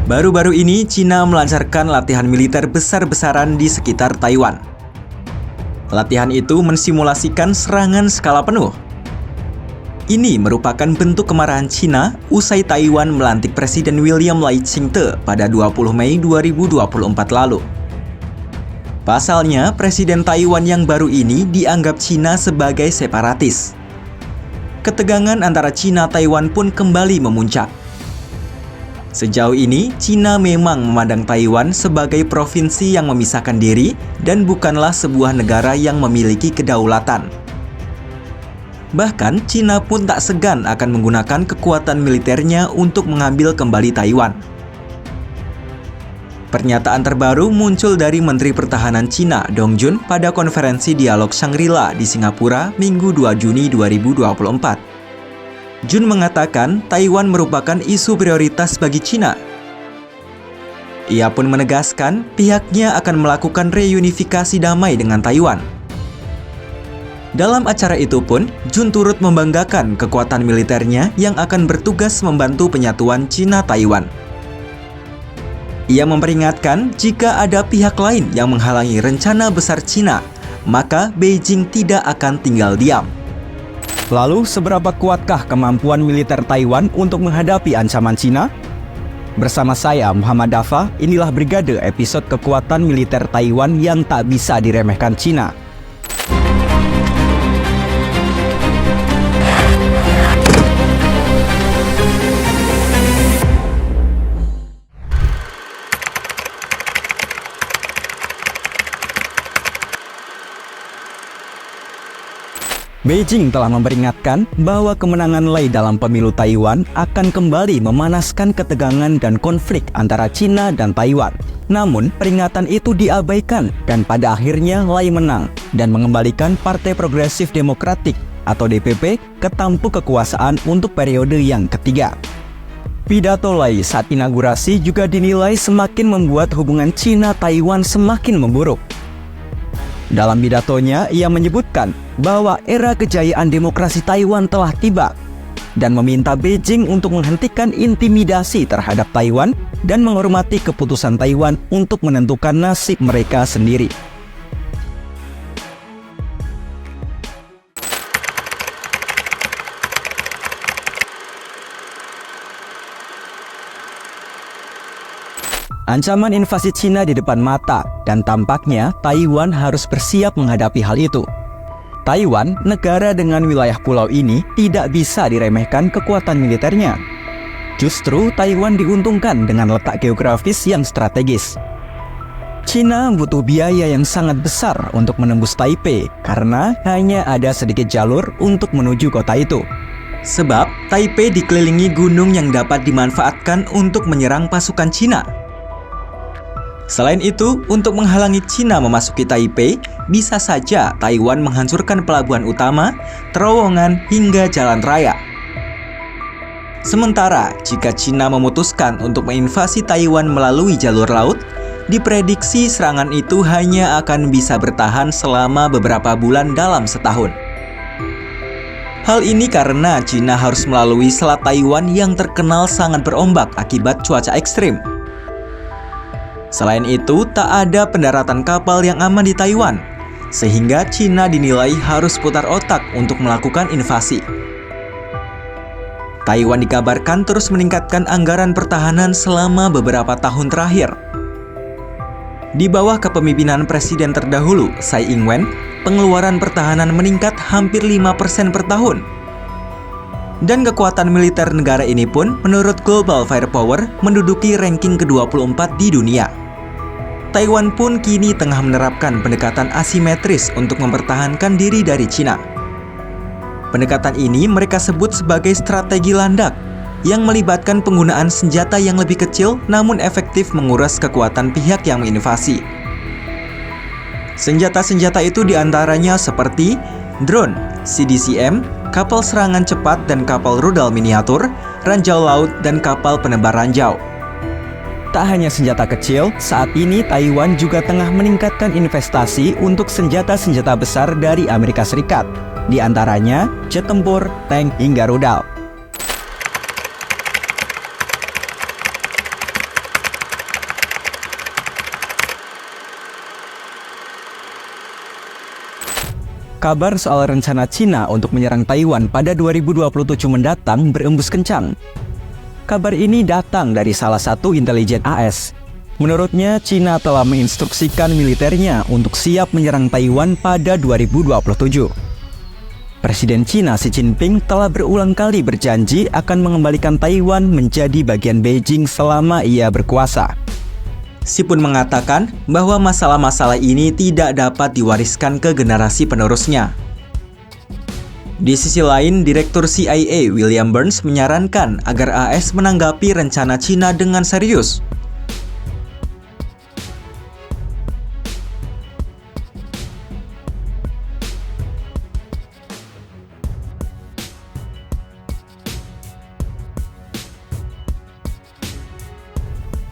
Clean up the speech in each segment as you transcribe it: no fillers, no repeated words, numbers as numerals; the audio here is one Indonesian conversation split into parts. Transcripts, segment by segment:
Baru-baru ini, Cina melancarkan latihan militer besar-besaran di sekitar Taiwan. Latihan itu mensimulasikan serangan skala penuh. Ini merupakan bentuk kemarahan Cina usai Taiwan melantik Presiden William Lai Ching-te pada 20 Mei 2024 lalu. Pasalnya, Presiden Taiwan yang baru ini dianggap Cina sebagai separatis. Ketegangan antara Cina-Taiwan pun kembali memuncak. Sejauh ini, Cina memang memandang Taiwan sebagai provinsi yang memisahkan diri dan bukanlah sebuah negara yang memiliki kedaulatan. Bahkan, Cina pun tak segan akan menggunakan kekuatan militernya untuk mengambil kembali Taiwan. Pernyataan terbaru muncul dari Menteri Pertahanan Cina, Dong Jun, pada konferensi dialog Shangri-La di Singapura, Minggu 2 Juni 2024. Jun mengatakan Taiwan merupakan isu prioritas bagi Cina. Ia pun menegaskan pihaknya akan melakukan reunifikasi damai dengan Taiwan. Dalam acara itu pun, Jun turut membanggakan kekuatan militernya yang akan bertugas membantu penyatuan Cina-Taiwan. Ia memperingatkan jika ada pihak lain yang menghalangi rencana besar Cina, maka Beijing tidak akan tinggal diam. Lalu, seberapa kuatkah kemampuan militer Taiwan untuk menghadapi ancaman Cina? Bersama saya, Muhammad Dafa, inilah Brigade episode kekuatan militer Taiwan yang tak bisa diremehkan Cina. Beijing telah memperingatkan bahwa kemenangan Lai dalam pemilu Taiwan akan kembali memanaskan ketegangan dan konflik antara Cina dan Taiwan. Namun, peringatan itu diabaikan dan pada akhirnya Lai menang dan mengembalikan Partai Progresif Demokratik atau DPP ke tampuk kekuasaan untuk periode yang ketiga. Pidato Lai saat inaugurasi juga dinilai semakin membuat hubungan Cina-Taiwan semakin memburuk. Dalam pidatonya, ia menyebutkan bahwa era kejayaan demokrasi Taiwan telah tiba dan meminta Beijing untuk menghentikan intimidasi terhadap Taiwan dan menghormati keputusan Taiwan untuk menentukan nasib mereka sendiri. Ancaman invasi Cina di depan mata dan tampaknya Taiwan harus bersiap menghadapi hal itu. Taiwan, negara dengan wilayah pulau ini, tidak bisa diremehkan kekuatan militernya. Justru Taiwan diuntungkan dengan letak geografis yang strategis. Cina butuh biaya yang sangat besar untuk menembus Taipei karena hanya ada sedikit jalur untuk menuju kota itu. Sebab, Taipei dikelilingi gunung yang dapat dimanfaatkan untuk menyerang pasukan Cina. Selain itu, untuk menghalangi Cina memasuki Taipei, bisa saja Taiwan menghancurkan pelabuhan utama, terowongan, hingga jalan raya. Sementara, jika Cina memutuskan untuk menginvasi Taiwan melalui jalur laut, diprediksi serangan itu hanya akan bisa bertahan selama beberapa bulan dalam setahun. Hal ini karena Cina harus melalui Selat Taiwan yang terkenal sangat berombak akibat cuaca ekstrim. Selain itu, tak ada pendaratan kapal yang aman di Taiwan, sehingga Cina dinilai harus putar otak untuk melakukan invasi. Taiwan dikabarkan terus meningkatkan anggaran pertahanan selama beberapa tahun terakhir. Di bawah kepemimpinan Presiden terdahulu, Tsai Ing-wen, pengeluaran pertahanan meningkat hampir 5% per tahun. Dan kekuatan militer negara ini pun menurut Global Firepower menduduki ranking ke-24 di dunia. Taiwan pun kini tengah menerapkan pendekatan asimetris untuk mempertahankan diri dari Cina. Pendekatan ini mereka sebut sebagai strategi landak, yang melibatkan penggunaan senjata yang lebih kecil namun efektif menguras kekuatan pihak yang menginvasi. Senjata-senjata itu diantaranya seperti drone, CDCM, kapal serangan cepat dan kapal rudal miniatur, ranjau laut, dan kapal penebar ranjau. Tak hanya senjata kecil, saat ini Taiwan juga tengah meningkatkan investasi untuk senjata-senjata besar dari Amerika Serikat, di antaranya jet tempur, tank, hingga rudal. kabar soal rencana Cina untuk menyerang Taiwan pada 2027 mendatang berembus kencang. Kabar ini datang dari salah satu intelijen AS. Menurutnya, Cina telah menginstruksikan militernya untuk siap menyerang Taiwan pada 2027. Presiden Cina Xi Jinping telah berulang kali berjanji akan mengembalikan Taiwan menjadi bagian Beijing selama ia berkuasa. Xi pun mengatakan bahwa masalah-masalah ini tidak dapat diwariskan ke generasi penerusnya. Di sisi lain, Direktur CIA William Burns menyarankan agar AS menanggapi rencana Cina dengan serius.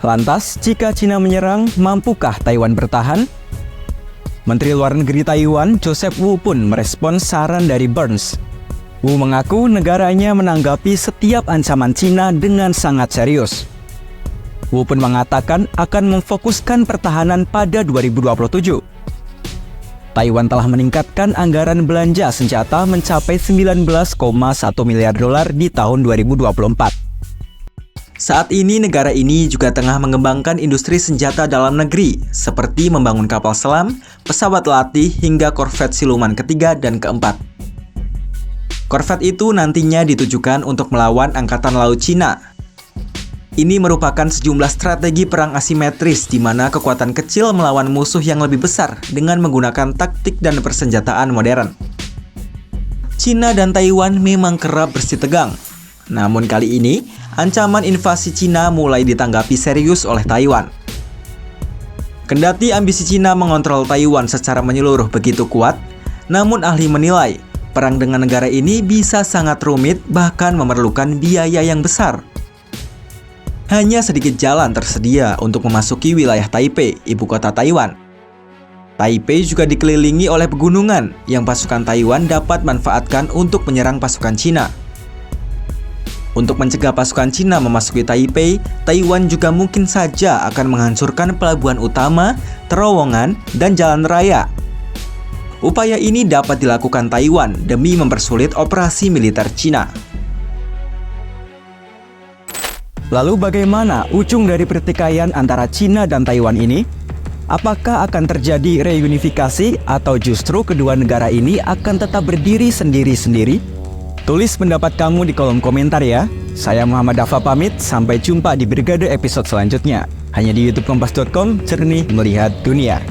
Lantas, jika Cina menyerang, mampukah Taiwan bertahan? Menteri Luar Negeri Taiwan, Joseph Wu pun merespons saran dari Burns. Wu mengaku negaranya menanggapi setiap ancaman Cina dengan sangat serius. Wu pun mengatakan akan memfokuskan pertahanan pada 2027. Taiwan telah meningkatkan anggaran belanja senjata mencapai 19,1 miliar dolar di tahun 2024. Saat ini negara ini juga tengah mengembangkan industri senjata dalam negeri, seperti membangun kapal selam, pesawat latih, hingga korvet siluman ketiga dan keempat. Korvet itu nantinya ditujukan untuk melawan Angkatan Laut Cina. Ini merupakan sejumlah strategi perang asimetris di mana kekuatan kecil melawan musuh yang lebih besar dengan menggunakan taktik dan persenjataan modern. Cina dan Taiwan memang kerap bersitegang. Namun kali ini, ancaman invasi Cina mulai ditanggapi serius oleh Taiwan. Kendati ambisi Cina mengontrol Taiwan secara menyeluruh begitu kuat, namun ahli menilai perang dengan negara ini bisa sangat rumit bahkan memerlukan biaya yang besar. Hanya sedikit jalan tersedia untuk memasuki wilayah Taipei, ibu kota Taiwan. Taipei juga dikelilingi oleh pegunungan yang pasukan Taiwan dapat manfaatkan untuk menyerang pasukan Cina. Untuk mencegah pasukan Cina memasuki Taipei, Taiwan juga mungkin saja akan menghancurkan pelabuhan utama, terowongan, dan jalan raya. Upaya ini dapat dilakukan Taiwan demi mempersulit operasi militer Cina. Lalu bagaimana ujung dari pertikaian antara Cina dan Taiwan ini? Apakah akan terjadi reunifikasi atau justru kedua negara ini akan tetap berdiri sendiri-sendiri? Tulis pendapat kamu di kolom komentar ya. Saya Muhammad Dafa pamit, sampai jumpa di Brigade episode selanjutnya. Hanya di youtube kompas.com, jernih melihat dunia.